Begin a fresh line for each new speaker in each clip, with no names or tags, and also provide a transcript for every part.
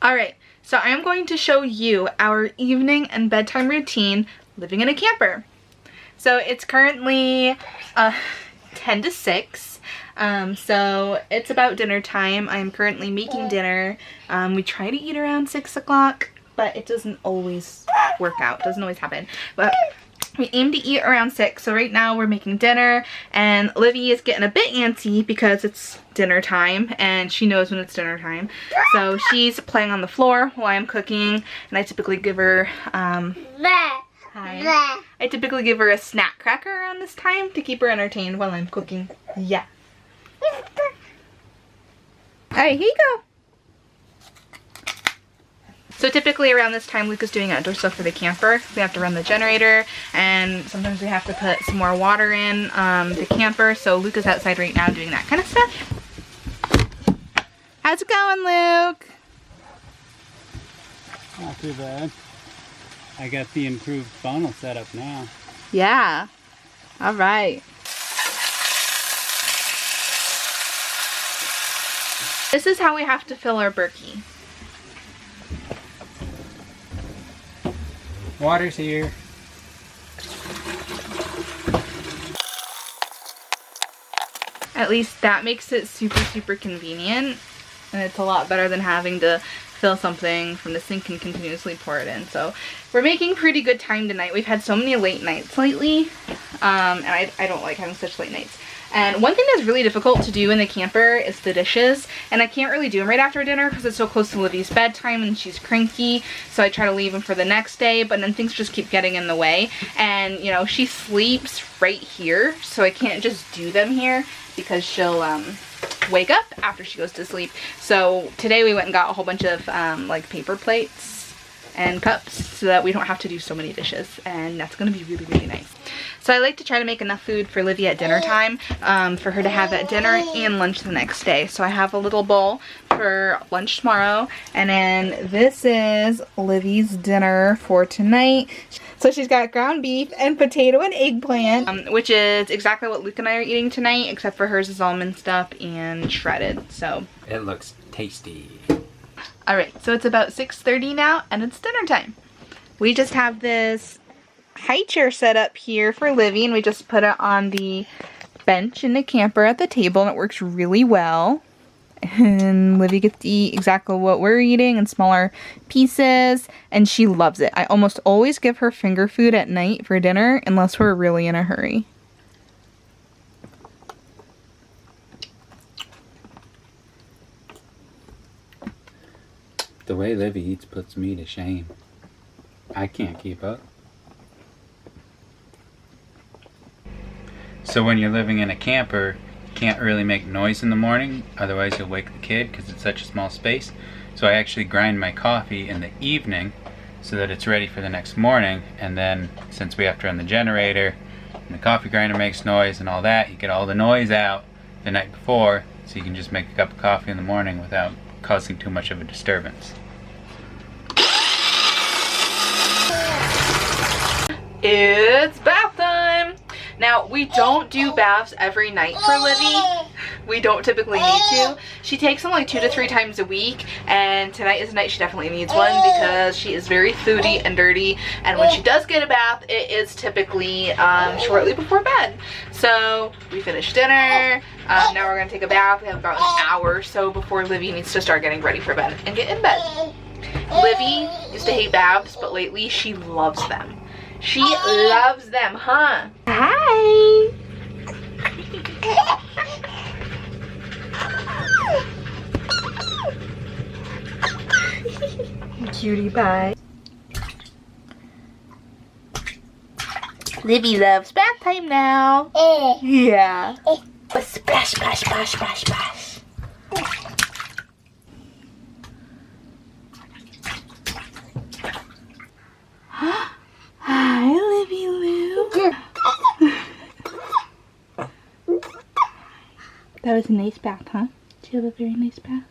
Alright, so I'm going to show you our evening and bedtime routine living in a camper. So it's currently 10 to 6. So it's about dinner time. I'm currently making dinner. We try to eat around 6 o'clock, but it doesn't always work out. It doesn't always happen. But we aim to eat around 6. So right now we're making dinner, and Livy is getting a bit antsy because it's dinner time and she knows when it's dinner time. So she's playing on the floor while I'm cooking, and I typically give her hi. I typically give her a snack cracker around this time to keep her entertained while I'm cooking. Yeah. Alright, here you go. So typically around this time, Luca's doing outdoor stuff for the camper. We have to run the generator, and sometimes we have to put some more water in the camper. So Luca's outside right now doing that kind of stuff. How's it going, Luke?
Not too bad. I got the improved funnel set up now.
Yeah. All right. This is how we have to fill our Berkey.
Water's here.
At least that makes it super convenient, and it's a lot better than having to fill something from the sink and continuously pour it in. So we're making pretty good time tonight. We've had so many late nights lately, and I don't like having such late nights. And one thing that's really difficult to do in the camper is the dishes, and I can't really do them right after dinner because it's so close to Livy's bedtime and she's cranky, so I try to leave them for the next day, but then things just keep getting in the way. And you know, she sleeps right here, so I can't just do them here because she'll wake up after she goes to sleep. So today we went and got a whole bunch of like paper plates and cups so that we don't have to do so many dishes, and that's gonna be really nice. So I like to try to make enough food for Livy at dinner time for her to have at dinner and lunch the next day. So I have a little bowl for lunch tomorrow, and then this is Livy's dinner for tonight. So she's got ground beef and potato and eggplant, which is exactly what Luke and I are eating tonight, except for hers is all minced up and shredded. So
it looks tasty.
Alright, so it's about 6:30 now, and it's dinner time. We just have this high chair set up here for Livy, and we just put it on the bench in the camper at the table, and it works really well. And Livy gets to eat exactly what we're eating in smaller pieces, and she loves it. I almost always give her finger food at night for dinner, unless we're really in a hurry.
The way Livy eats puts me to shame. I can't keep up. So when you're living in a camper, you can't really make noise in the morning, otherwise you'll wake the kid because it's such a small space. So I actually grind my coffee in the evening so that it's ready for the next morning, and then since we have to run the generator and the coffee grinder makes noise and all that, you get all the noise out the night before so you can just make a cup of coffee in the morning without causing too much of a disturbance.
It's bath time! Now, we don't do baths every night for Livy. We don't typically need to. She takes them like 2 to 3 times a week, and tonight is the night she definitely needs one because she is very foody and dirty, and when she does get a bath, it is typically shortly before bed. So, we finished dinner. Now we're going to take a bath. We have about an hour or so before Livy needs to start getting ready for bed and get in bed. Livy used to hate baths, but lately she loves them. She loves them, huh? Hi! Cutie pie. Livy loves bath time now. Yeah. Splash, splash, splash, splash, splash. Hi, Livy Lou. That was a nice bath, huh? Did you have a very nice bath?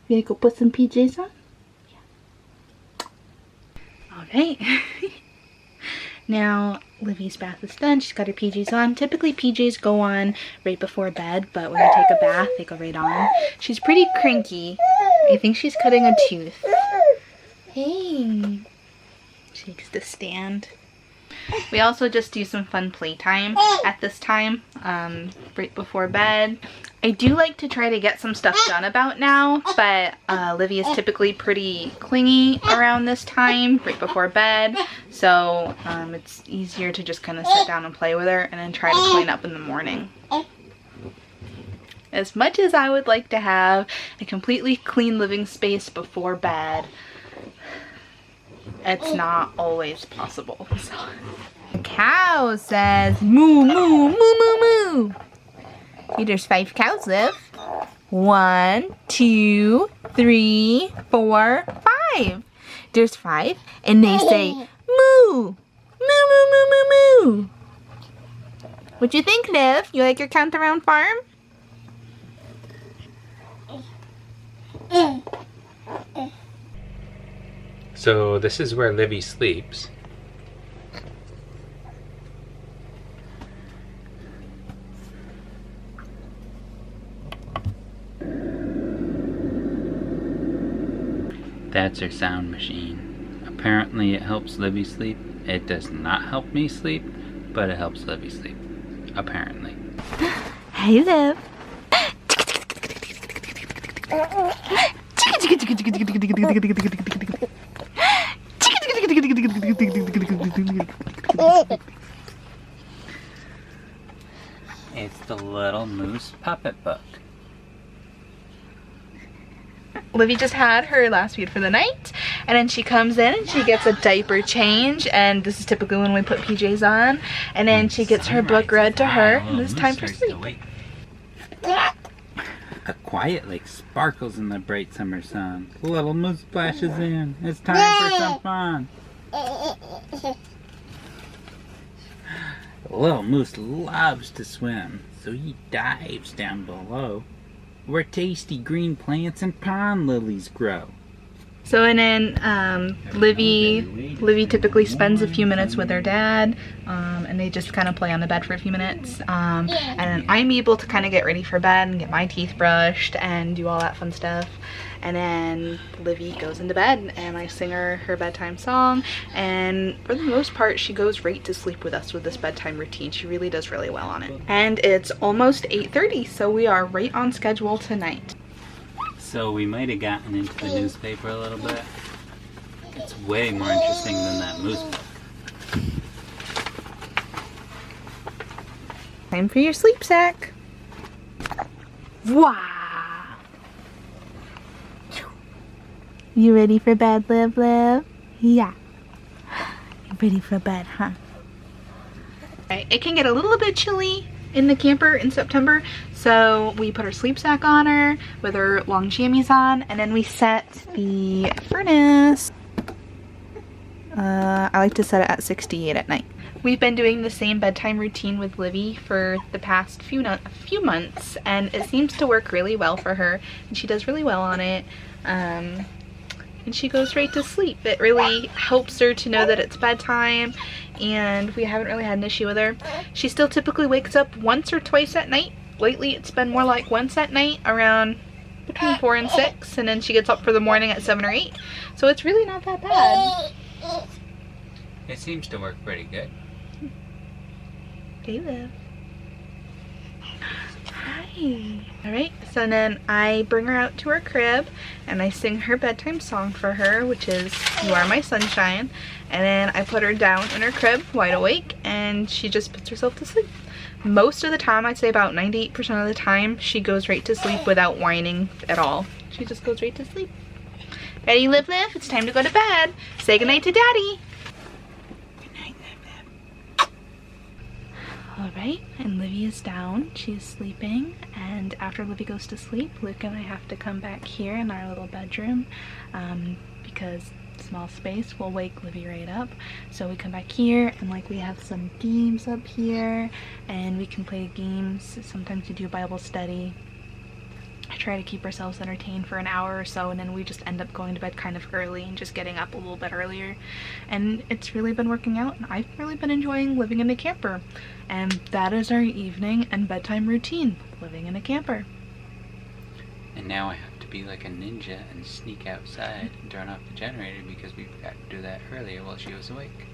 You gonna go put some PJs on? Yeah. Alright. Now, Livy's bath is done. She's got her PJs on. Typically, PJs go on right before bed, but when I take a bath, they go right on. She's pretty cranky. I think she's cutting a tooth. Hey. She likes to stand. We also just do some fun playtime at this time, right before bed. I do like to try to get some stuff done about now, but Livy is typically pretty clingy around this time, right before bed. So it's easier to just kind of sit down and play with her and then try to clean up in the morning. As much as I would like to have a completely clean living space before bed, it's not always possible. So. The cow says moo moo moo moo moo. See, there's 5 cows, Liv. 1, 2, 3, 4, 5. There's 5, and they say moo moo moo moo moo moo. What you think, Liv? You like your count around farm?
So this is where Livy sleeps. That's her sound machine. Apparently it helps Livy sleep. It does not help me sleep, but it helps Livy sleep. Apparently.
Hey, Liv.
It's the Little Moose Puppet Book.
Livy just had her last feed for the night, and then she comes in and she gets a diaper change, and this is typically when we put PJs on, and then she gets her book read to her, and it's time for sleep.
A quiet lake sparkles in the bright summer sun. The little moose splashes in. It's time for some fun. The little moose loves to swim, so he dives down below, where tasty green plants and pond lilies grow.
So and then Livy typically spends a few minutes with her dad, and they just kind of play on the bed for a few minutes. And then I'm able to kind of get ready for bed and get my teeth brushed and do all that fun stuff. And then Livy goes into bed and I sing her bedtime song, and for the most part she goes right to sleep with us with this bedtime routine. She really does really well on it. And it's almost 8:30, so we are right on schedule tonight.
So we might have gotten into the newspaper a little bit. It's way more interesting than that moose book.
Time for your sleep sack. Wow. You ready for bed, Liv? Yeah. You ready for bed, huh? Right, it can get a little bit chilly in the camper in September, so we put our sleep sack on her with her long jammies on, and then we set the furnace. I like to set it at 68 at night. We've been doing the same bedtime routine with Livy for the past few months, and it seems to work really well for her, and she does really well on it. And she goes right to sleep. It really helps her to know that it's bedtime, and we haven't really had an issue with her. She still typically wakes up once or twice at night. Lately it's been more like once at night, around between 4 and 6, and then she gets up for the morning at 7 or 8. So it's really not that bad.
It seems to work pretty good.
Hey, Liv. Hi. Alright, so then I bring her out to her crib and I sing her bedtime song for her, which is You Are My Sunshine, and then I put her down in her crib wide awake and she just puts herself to sleep. Most of the time, I'd say about 98% of the time, she goes right to sleep without whining at all. She just goes right to sleep. Ready, Liv? It's time to go to bed. Say goodnight to Daddy. Alright, and Livy is down. She's sleeping, and after Livy goes to sleep, Luke and I have to come back here in our little bedroom because small space will wake Livy right up. So we come back here, and like we have some games up here, and we can play games. Sometimes we do Bible study. try to keep ourselves entertained for an hour or so, and then we just end up going to bed kind of early and just getting up a little bit earlier. And it's really been working out, and I've really been enjoying living in a camper. And that is our evening and bedtime routine, living in a camper.
And now I have to be like a ninja and sneak outside and turn off the generator because we forgot to do that earlier while she was awake.